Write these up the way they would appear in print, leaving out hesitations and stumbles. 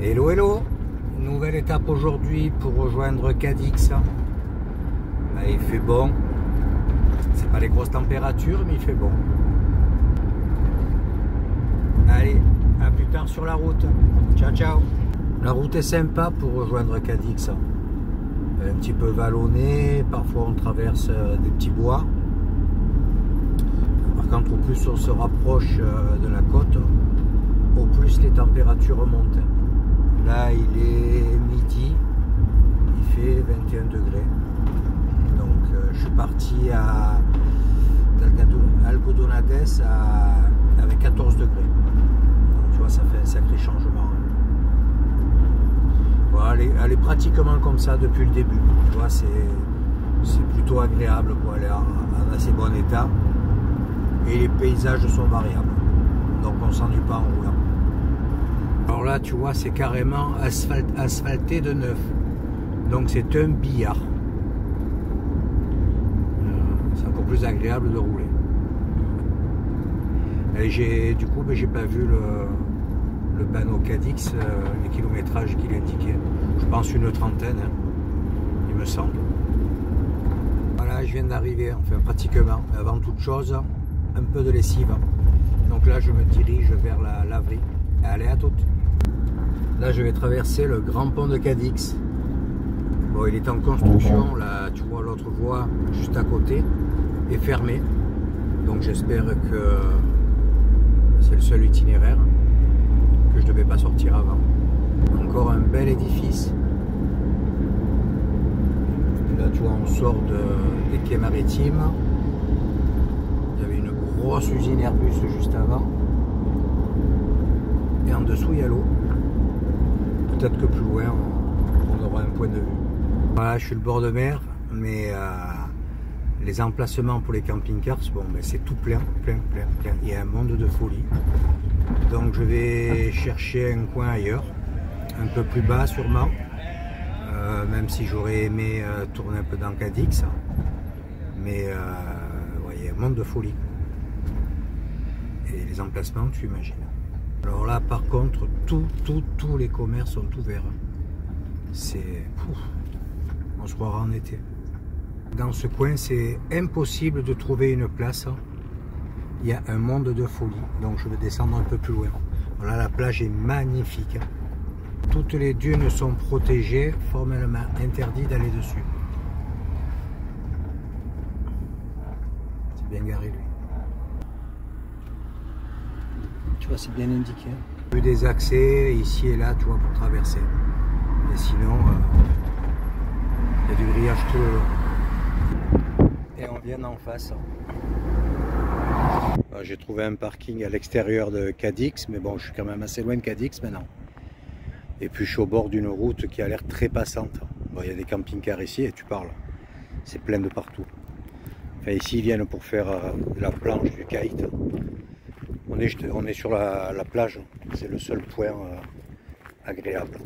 Hello hello, nouvelle étape aujourd'hui pour rejoindre Cadix. Il fait bon, c'est pas les grosses températures mais il fait bon. Allez, à plus tard sur la route, ciao ciao. La route est sympa pour rejoindre Cadix, un petit peu vallonnée, parfois on traverse des petits bois. Par contre au plus on se rapproche de la côte, au plus les températures montent. Là il est midi, il fait 21 degrés. Donc je suis parti à Algodonades avec 14 degrés. Donc tu vois, ça fait un sacré changement. Voilà, elle est pratiquement comme ça depuis le début. Tu vois, c'est plutôt agréable, quoi. Elle est en assez bon état. Et les paysages sont variables. Donc on ne s'ennuie pas en roulant. Alors là, tu vois, c'est carrément asphalté de neuf. Donc c'est un billard. C'est encore plus agréable de rouler. Et du coup, j'ai pas vu le panneau Cadix, les kilométrages qu'il indiquait. Je pense une trentaine, hein, il me semble. Voilà, je viens d'arriver, enfin pratiquement. Mais avant toute chose, un peu de lessive. Donc là, je me dirige vers la laverie. Allez, à toutes. Là, je vais traverser le grand pont de Cadix. Bon, il est en construction. Là, tu vois, l'autre voie juste à côté est fermée. Donc, j'espère que c'est le seul itinéraire, que je ne devais pas sortir avant. Encore un bel édifice. Là, tu vois, on sort des quais maritimes. Il y avait une grosse usine Airbus juste avant. Et en dessous, il y a l'eau. Peut-être que plus loin, on aura un point de vue. Voilà, je suis le bord de mer, mais les emplacements pour les camping-cars, bon, ben, c'est tout plein. Il y a un monde de folie. Donc je vais chercher un coin ailleurs, un peu plus bas sûrement, même si j'aurais aimé tourner un peu dans Cadix. Mais ouais, il y a un monde de folie. Et les emplacements, tu imagines. Alors là, par contre, tous les commerces sont ouverts. C'est... on se croira en été. Dans ce coin, c'est impossible de trouver une place. Il y a un monde de folie. Donc je vais descendre un peu plus loin. Voilà, la plage est magnifique. Toutes les dunes sont protégées, formellement interdit d'aller dessus. C'est bien garé, lui. Tu vois, c'est bien indiqué. Il y a eu des accès ici et là, tu vois, pour traverser. Et sinon, il y a du grillage tout le long. Et on vient en face. J'ai trouvé un parking à l'extérieur de Cadix, mais bon, je suis quand même assez loin de Cadix maintenant. Et puis je suis au bord d'une route qui a l'air très passante. Bon, il y a des camping-cars ici et tu parles. C'est plein de partout. Enfin, ici, ils viennent pour faire la planche du kite. On est sur la plage. C'est le seul point agréable.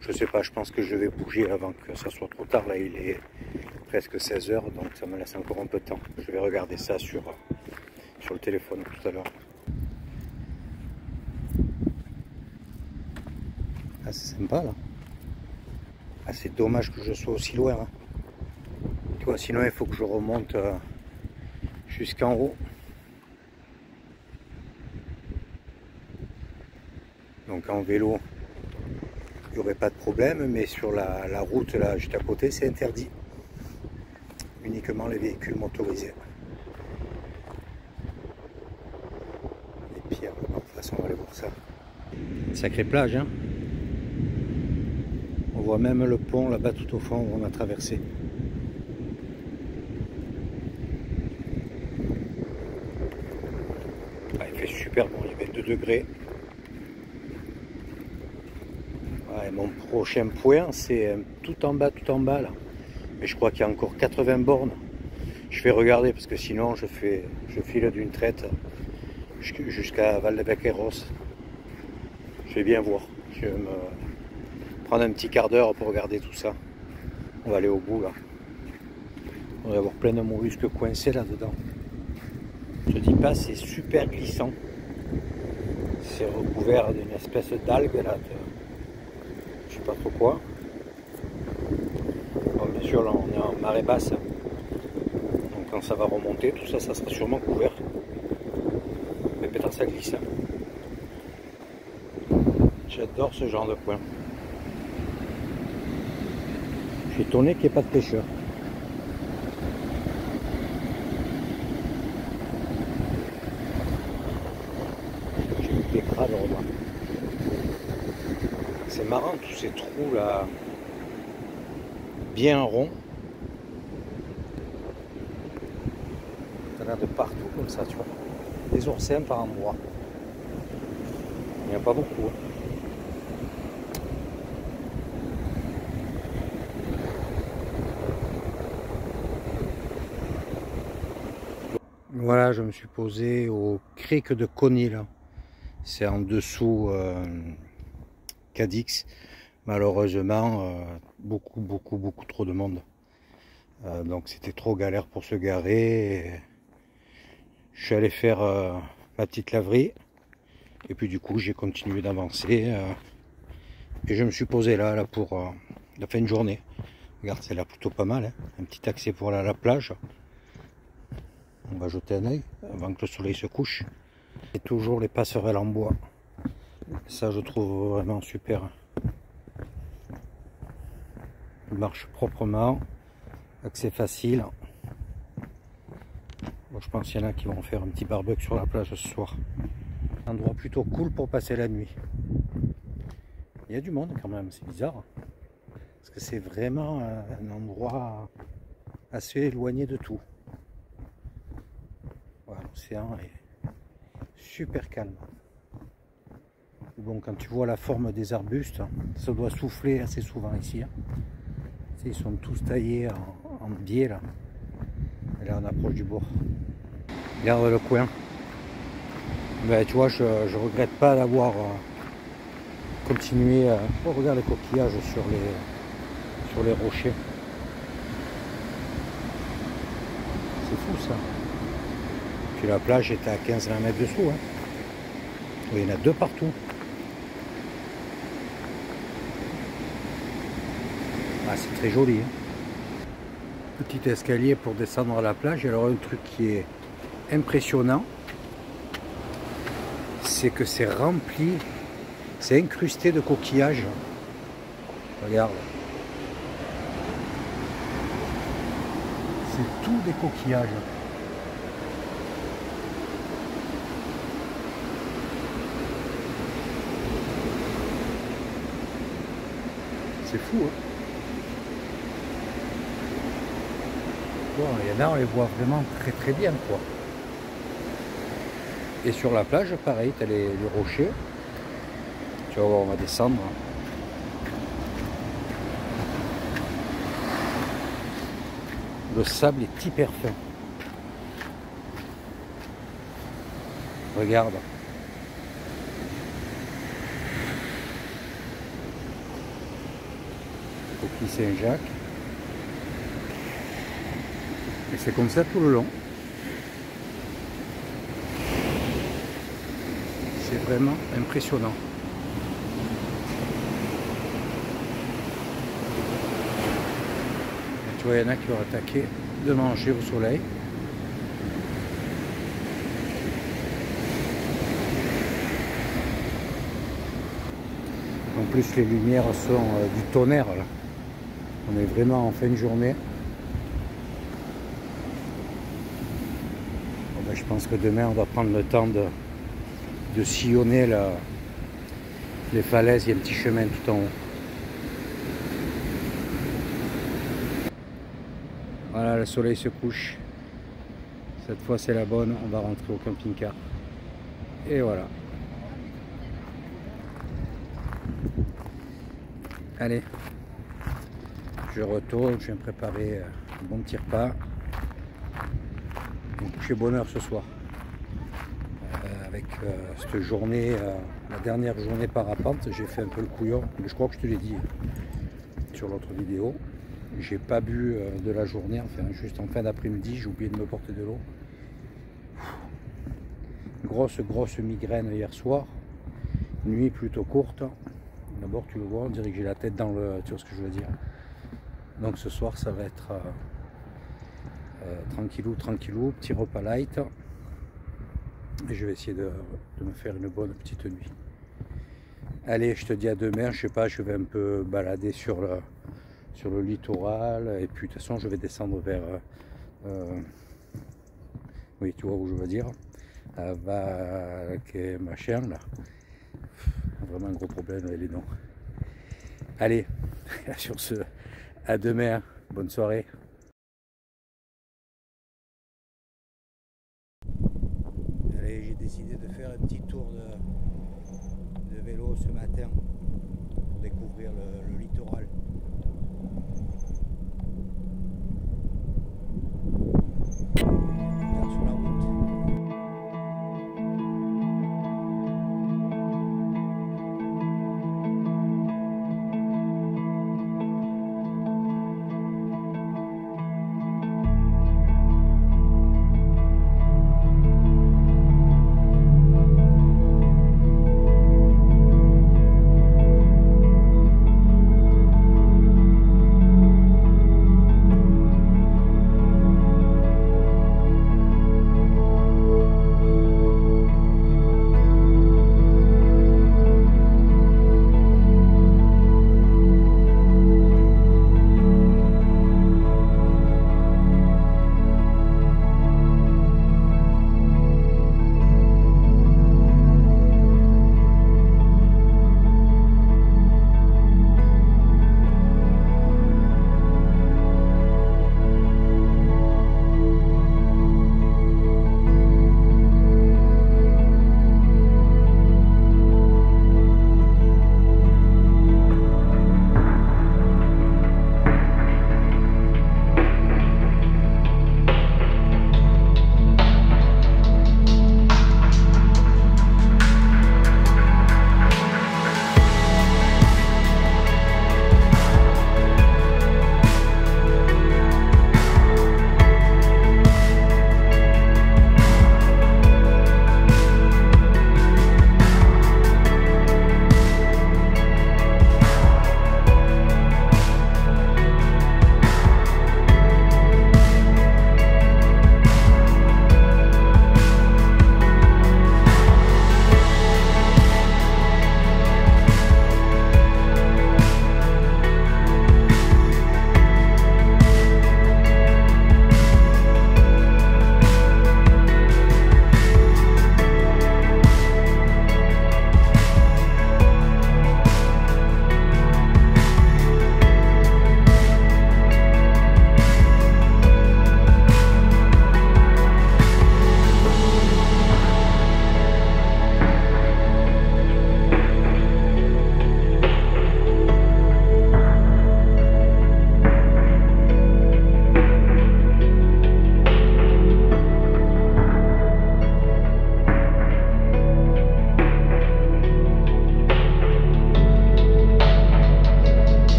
Je sais pas, je pense que je vais bouger avant que ça soit trop tard. Là, il est presque 16 h, donc ça me laisse encore un peu de temps. Je vais regarder ça sur le téléphone tout à l'heure. Ah, c'est sympa là. Ah, c'est dommage que je sois aussi loin. Hein. Tu vois, sinon il faut que je remonte jusqu'en haut. Donc en vélo, il n'y aurait pas de problème, mais sur la route là juste à côté, c'est interdit. Uniquement les véhicules motorisés. Les pierres en face, on va aller voir ça. Sacrée plage, hein. On voit même le pont là-bas tout au fond où on a traversé. Ah, il fait super bon, il y a 22 degrés. Ouais, mon prochain point, c'est tout en bas là. Mais je crois qu'il y a encore 80 bornes. Je vais regarder parce que sinon je file d'une traite jusqu'à Valdevaqueiros. Je vais bien voir. Je vais me prendre un petit quart d'heure pour regarder tout ça. On va aller au bout là. On va avoir plein de mollusques coincés là-dedans. Je te dis pas, c'est super glissant. C'est recouvert d'une espèce d'algue là. je sais pas trop quoi. Bon, bien sûr là on est en marée basse, donc quand ça va remonter, tout ça, ça sera sûrement couvert. Mais peut-être ça glisse. J'adore ce genre de coin. Je suis étonné qu'il n'y ait pas de pêcheurs. J'ai vu des crabes, remarque. C'est marrant tous ces trous là, bien ronds. Ça a l'air de partout comme ça, tu vois. Des oursins par endroits. Il n'y en a pas beaucoup. Hein. Voilà, je me suis posé au crique de Cony là. C'est en dessous Cadix. Malheureusement, beaucoup trop de monde. Donc c'était trop galère pour se garer. Et je suis allé faire ma petite laverie. Et puis du coup j'ai continué d'avancer. Et je me suis posé là pour la fin de journée. Regarde, c'est là plutôt pas mal. Hein. Un petit accès pour aller à la plage. On va jeter un œil avant que le soleil se couche. Et toujours les passerelles en bois. Ça je trouve vraiment super. Il marche proprement. Accès facile. Bon, je pense qu'il y en a qui vont faire un petit barbecue sur la plage ce soir. Un endroit plutôt cool pour passer la nuit. Il y a du monde quand même, c'est bizarre. Parce que c'est vraiment un endroit assez éloigné de tout. Voilà, l'océan est super calme. Et bon, quand tu vois la forme des arbustes, ça doit souffler assez souvent ici. Hein. Ils sont tous taillés en biais là. Et là on approche du bord. Regarde le coin. Ben, tu vois, je regrette pas d'avoir continué. Oh, regarde les coquillages sur les rochers. C'est fou ça. Puis la plage est à 15-20 mètres dessous. Hein. Il y en a deux partout. Ah, c'est très joli. Hein. Petit escalier pour descendre à la plage. Alors un truc qui est impressionnant, c'est que c'est rempli, c'est incrusté de coquillages. Regarde. C'est tout des coquillages. C'est fou, hein. Bon, il y en a, on les voit vraiment très bien, quoi. Et sur la plage, pareil, tu as les rochers. Tu vas voir, on va descendre. Le sable est hyper fin. Regarde. Coquille Saint-Jacques. Et c'est comme ça tout le long. C'est vraiment impressionnant. Et tu vois, il y en a qui vont attaquer de manger au soleil. En plus, les lumières sont du tonnerre là. On est vraiment en fin de journée. Bon, ben, je pense que demain, on va prendre le temps de sillonner les falaises. Il y a un petit chemin tout en haut. Voilà, le soleil se couche. Cette fois, c'est la bonne. On va rentrer au camping-car. Et voilà. Allez. Je retourne. Je viens préparer un bon petit repas. On couche bonheur ce soir. Avec cette journée, la dernière journée parapente, j'ai fait un peu le couillon, mais je crois que je te l'ai dit sur l'autre vidéo. J'ai pas bu de la journée, enfin juste en fin d'après-midi, j'ai oublié de me porter de l'eau. Grosse migraine hier soir, nuit plutôt courte, D'abord, tu le vois, on dirait que j'ai la tête dans le... Tu vois ce que je veux dire. Donc ce soir, ça va être tranquillou, tranquillou, petit repas light. Et je vais essayer de me faire une bonne petite nuit. Allez, je te dis à demain. Je sais pas, je vais un peu balader sur le littoral. Et puis de toute façon, je vais descendre vers... oui, tu vois où je veux dire. Machin, là. Vraiment un gros problème avec les noms. Allez, sur ce, à demain. Bonne soirée. Allez, j'ai décidé de faire un petit tour de vélo ce matin pour découvrir le littoral. Regarde sur la route.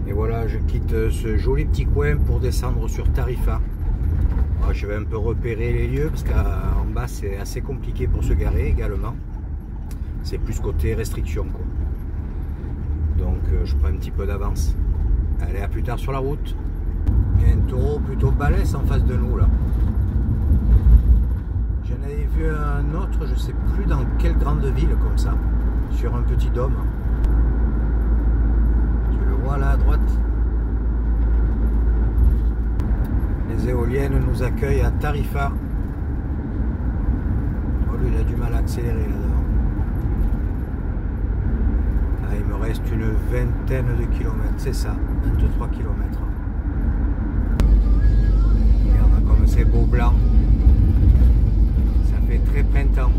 Et voilà, je quitte ce joli petit coin pour descendre sur Tarifa. Alors, je vais un peu repérer les lieux parce qu'en bas c'est assez compliqué pour se garer également. C'est plus côté restriction quoi. Donc je prends un petit peu d'avance. Allez, à plus tard sur la route. Il y a un taureau plutôt balèze en face de nous là. J'en avais vu un autre, je sais plus dans quelle grande ville comme ça, sur un petit dôme. Tu le vois là à droite. Les éoliennes nous accueillent à Tarifa. Oh lui il a du mal à accélérer là-dedans. Ah, il me reste une vingtaine de kilomètres, c'est ça, 23 kilomètres. Regarde comme c'est beau blanc. Ça fait très printemps.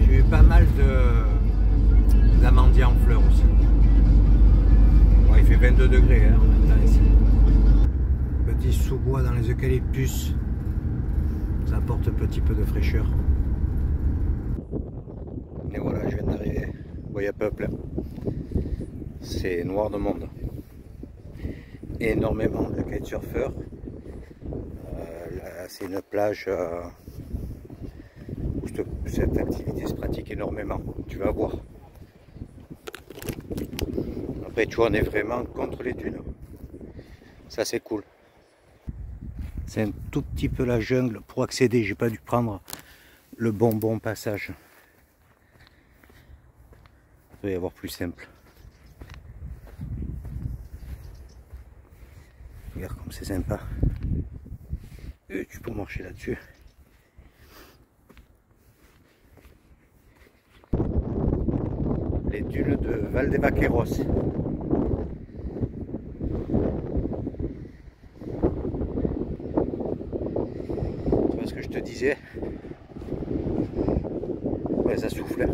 J'ai eu pas mal d'amandiers en fleurs aussi. Bon, il fait 22 degrés hein, maintenant ici. Petit sous-bois dans les eucalyptus. Ça apporte un petit peu de fraîcheur. Et voilà, je viens d'arriver. Bon, il y a peuple. C'est noir de monde. Énormément de kitesurfers. C'est une plage où cette activité se pratique énormément. Tu vas voir. Après, tu vois, on est vraiment contre les dunes. Ça, c'est cool. C'est un tout petit peu la jungle. Pour accéder, j'ai pas dû prendre le bon passage. Il va y avoir plus simple. Regarde comme c'est sympa. Et tu peux marcher là-dessus. Les dunes de Valdevaqueiros. Tu vois ce que je te disais? Ouais, ça souffle.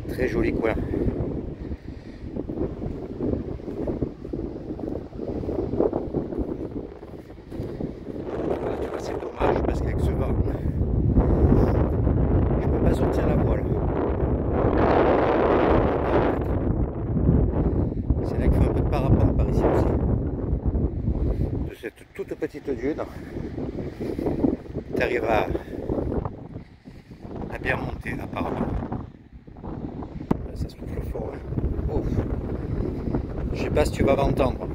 Très joli coin. C'est dommage parce qu'avec ce vent, je peux pas sortir la voile. C'est là qu'il faut un peu de parapente par ici aussi. De cette toute petite dune, tu arrives à bien monter apparemment. Ça souffle fort. Oh. Je sais pas si tu vas m'entendre.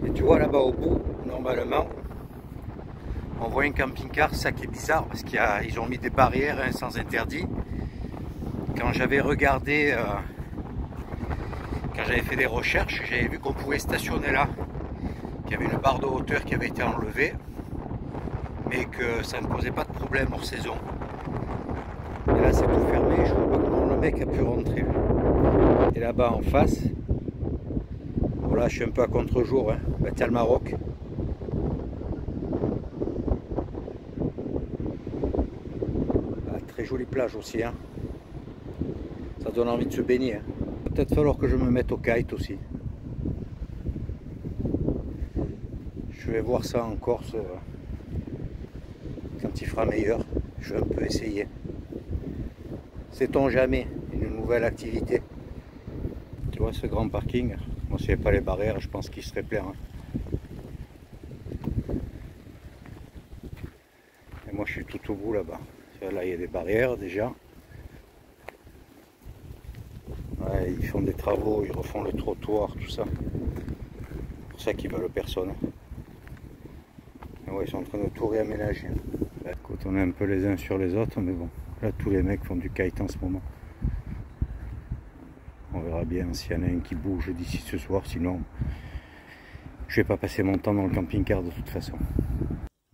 Et tu vois là-bas au bout, normalement, on voit un camping-car. Ça qui est bizarre parce qu'ils ont mis des barrières hein, sans interdit. Quand j'avais regardé, quand j'avais fait des recherches, j'avais vu qu'on pouvait stationner là, qu'il y avait une barre de hauteur qui avait été enlevée, mais que ça ne posait pas de problème hors saison. Et là c'est tout fermé, je ne vois pas comment le mec a pu rentrer. Et là-bas en face, bon là je suis un peu à contre-jour, hein. Bah, t'as le Maroc. Ah, très jolie plage aussi. Hein. Ça donne envie de se baigner. Hein. Peut-être falloir que je me mette au kite aussi. Je vais voir ça en Corse quand il fera meilleur. Je vais un peu essayer. Sait-on jamais, une nouvelle activité. Tu vois ce grand parking, moi s'il n'y avait pas les barrières, je pense qu'il serait plein. Hein. Et moi je suis tout au bout là-bas. Là il y a des barrières déjà. Ouais, ils font des travaux, ils refont le trottoir, tout ça. C'est pour ça qu'ils veulent personne. Et ouais, ils sont en train de tout réaménager. Là, écoute, on est un peu les uns sur les autres, mais bon. Là, tous les mecs font du kite en ce moment. On verra bien s'il y en a un qui bouge d'ici ce soir, sinon je vais pas passer mon temps dans le camping-car de toute façon.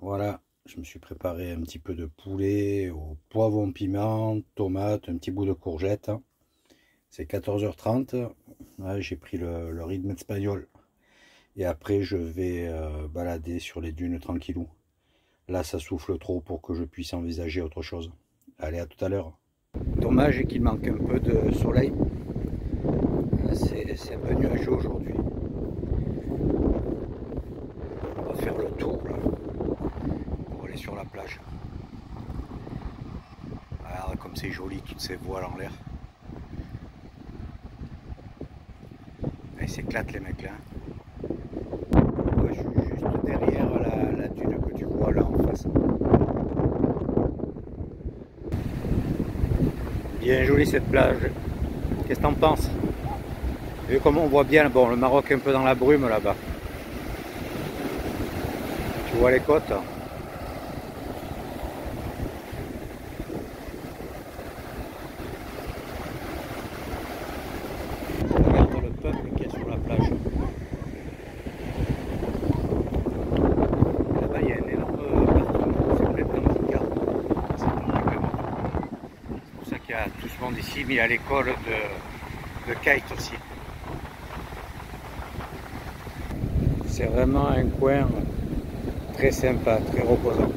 Voilà, je me suis préparé un petit peu de poulet au poivron piment, tomate, un petit bout de courgette. C'est 14h30, ouais, j'ai pris le rythme espagnol. Et après je vais balader sur les dunes tranquillou. Là ça souffle trop pour que je puisse envisager autre chose. Allez, à tout à l'heure. Dommage qu'il manque un peu de soleil. C'est un peu nuageux aujourd'hui. On va retour là, pour aller sur la plage. Regarde comme c'est joli, toutes ces voiles en l'air. Ils s'éclatent les mecs là. Moi, je suis juste derrière la dune que tu vois là en face. Bien jolie cette plage. Qu'est-ce que t'en penses? Vu comme on voit bien, bon, le Maroc est un peu dans la brume là-bas. Tu vois les côtes? Regarde le peuple qu'il y a sur la plage. Là-bas, il y a un énorme parking, c'est plein de camping-cars. C'est pour ça qu'il y a tout ce monde ici, mais il y a l'école de kite aussi. C'est vraiment un coin très sympa, très reposant.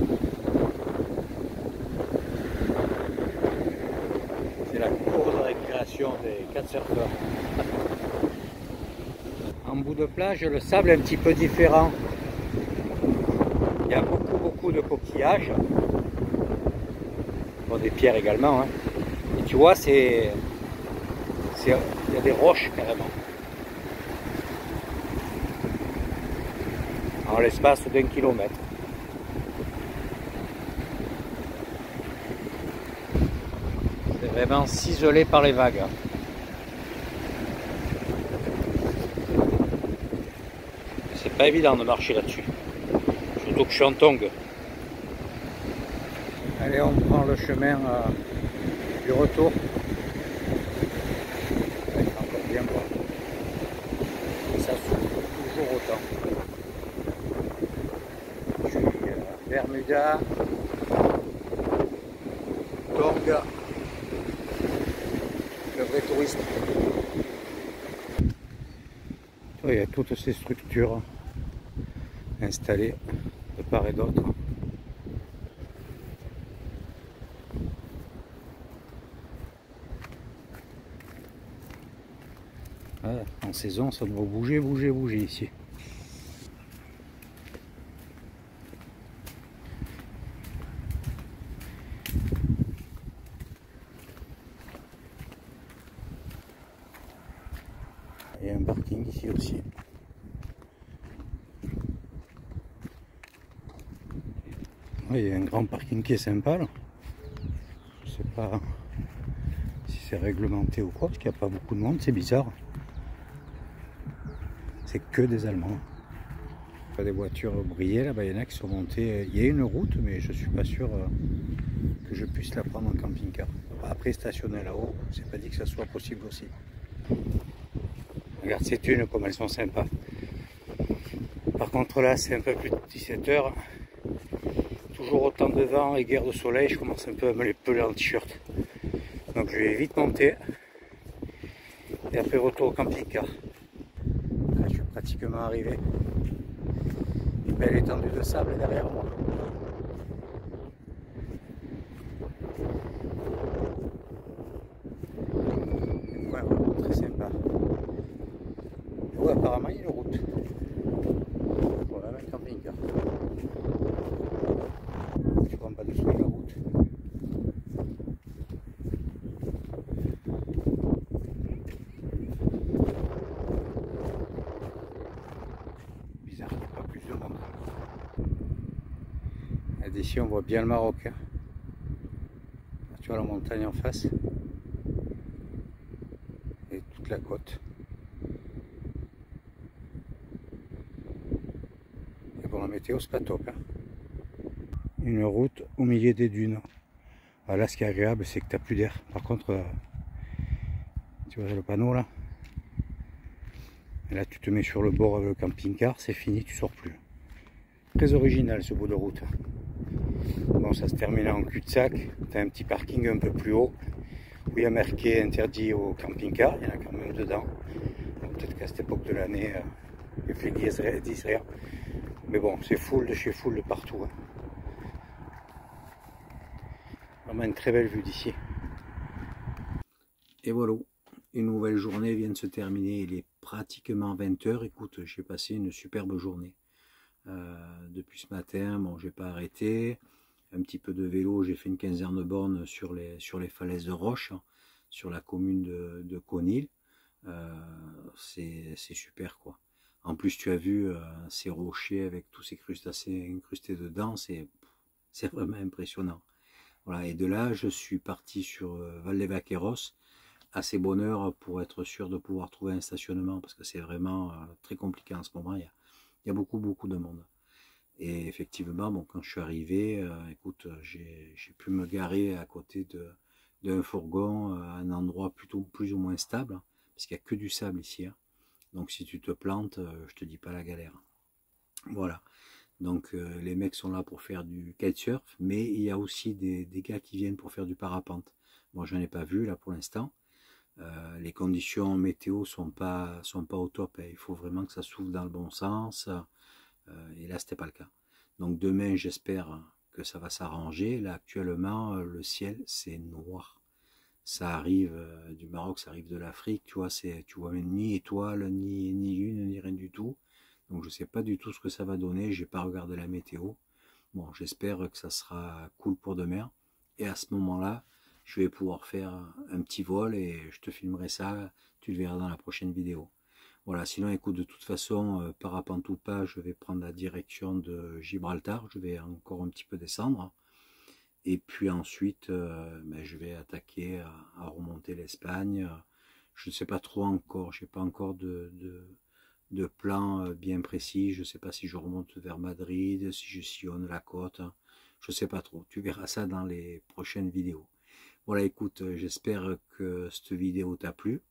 C'est la cour de récréation des kitesurfers. En bout de plage, le sable est un petit peu différent. Il y a beaucoup de coquillages. Bon, des pierres également. Hein. Et tu vois, il y a des roches carrément. En l'espace d'1 kilomètre. C'est vraiment ciselé par les vagues. C'est pas évident de marcher là-dessus. Surtout que je suis en tongs. Allez, on prend le chemin du retour. Ça va être encore bien bon. Et ça souffle toujours autant. Je suis Bermuda, Tonga, le vrai touriste. Il y a toutes ces structures installées de part et d'autre. En saison, ça doit bouger ici. Il y a un parking ici aussi. Oui, il y a un grand parking qui est sympa là. Je sais pas si c'est réglementé ou quoi, parce qu'il n'y a pas beaucoup de monde, c'est bizarre. C'est que des Allemands. Pas des voitures brillées là-bas, il y en a qui sont montées. Il y a une route, mais je suis pas sûr que je puisse la prendre en camping-car. Après stationner là-haut, c'est pas dit que ça soit possible aussi. Regarde ces dunes comme elles sont sympas. Par contre là c'est un peu plus de 17 h. Toujours autant de vent et guerre de soleil, je commence un peu à me les peler en t-shirt. Donc je vais vite monter. Et après retour au camping-car. Là je suis pratiquement arrivé. Une belle étendue de sable derrière moi. Ouais, vraiment très sympa. Ouais, apparemment il y a une route. Voilà, un camping-car. Tu vois en bas dessous la route. Bizarre qu'il n'y ait pas plus de monde. Et d'ici on voit bien le Maroc. Hein. Là, tu vois la montagne en face. Et toute la côte. Et bon, la météo c'est pas top. Hein. Une route au milieu des dunes. Alors là, ce qui est agréable, c'est que tu n'as plus d'air. Par contre, tu vois le panneau là. Et là, tu te mets sur le bord avec le camping-car, c'est fini, tu sors plus. Très original ce bout de route. Bon, ça se termine en cul-de-sac. Tu as un petit parking un peu plus haut où il y a marqué interdit au camping-car. Il y en a quand même dedans. Peut-être qu'à cette époque de l'année, les flics disent rien. Mais bon, c'est full de chez full de partout. Hein. Vraiment une très belle vue d'ici. Et voilà, une nouvelle journée vient de se terminer. Il est pratiquement 20 h. Écoute, j'ai passé une superbe journée. depuis ce matin. Bon, j'ai pas arrêté. Un petit peu de vélo, j'ai fait une quinzaine de bornes sur les falaises de Roche, sur la commune de Conil. C'est super quoi. En plus, tu as vu ces rochers avec tous ces crustacés incrustés dedans, c'est vraiment impressionnant. Voilà, et de là, je suis parti sur Val des Vaqueros, assez bonne heure pour être sûr de pouvoir trouver un stationnement, parce que c'est vraiment très compliqué en ce moment, il y a beaucoup de monde. Et effectivement, bon, quand je suis arrivé, écoute, j'ai pu me garer à côté d'un fourgon, à un endroit plutôt plus ou moins stable, parce qu'il n'y a que du sable ici, hein. Donc si tu te plantes, je te dis pas la galère. Voilà. Donc les mecs sont là pour faire du kitesurf, mais il y a aussi des gars qui viennent pour faire du parapente. Bon, j'en ai pas vu là pour l'instant. Les conditions météo sont pas au top, hein. Il faut vraiment que ça souffle dans le bon sens. Et là, c'était pas le cas. Donc demain, j'espère que ça va s'arranger. Là, actuellement, le ciel, c'est noir. Ça arrive du Maroc, ça arrive de l'Afrique, tu vois, tu vois même ni étoile, ni lune, ni rien du tout. Donc je sais pas du tout ce que ça va donner, j'ai pas regardé la météo. Bon, j'espère que ça sera cool pour demain. Et à ce moment-là, je vais pouvoir faire un petit vol et je te filmerai ça, tu le verras dans la prochaine vidéo. Voilà, sinon écoute, de toute façon, parapente ou pas, je vais prendre la direction de Gibraltar, je vais encore un petit peu descendre. Et puis ensuite, je vais attaquer à remonter l'Espagne. Je ne sais pas trop encore, j'ai pas encore de plan bien précis. Je ne sais pas si je remonte vers Madrid, si je sillonne la côte. Je ne sais pas trop. Tu verras ça dans les prochaines vidéos. Voilà, écoute, j'espère que cette vidéo t'a plu.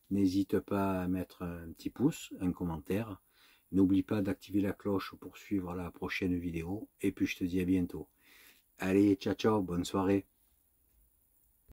N'hésite pas à mettre un petit pouce, un commentaire. N'oublie pas d'activer la cloche pour suivre la prochaine vidéo. Et puis je te dis à bientôt. Allez, ciao, ciao, bonne soirée.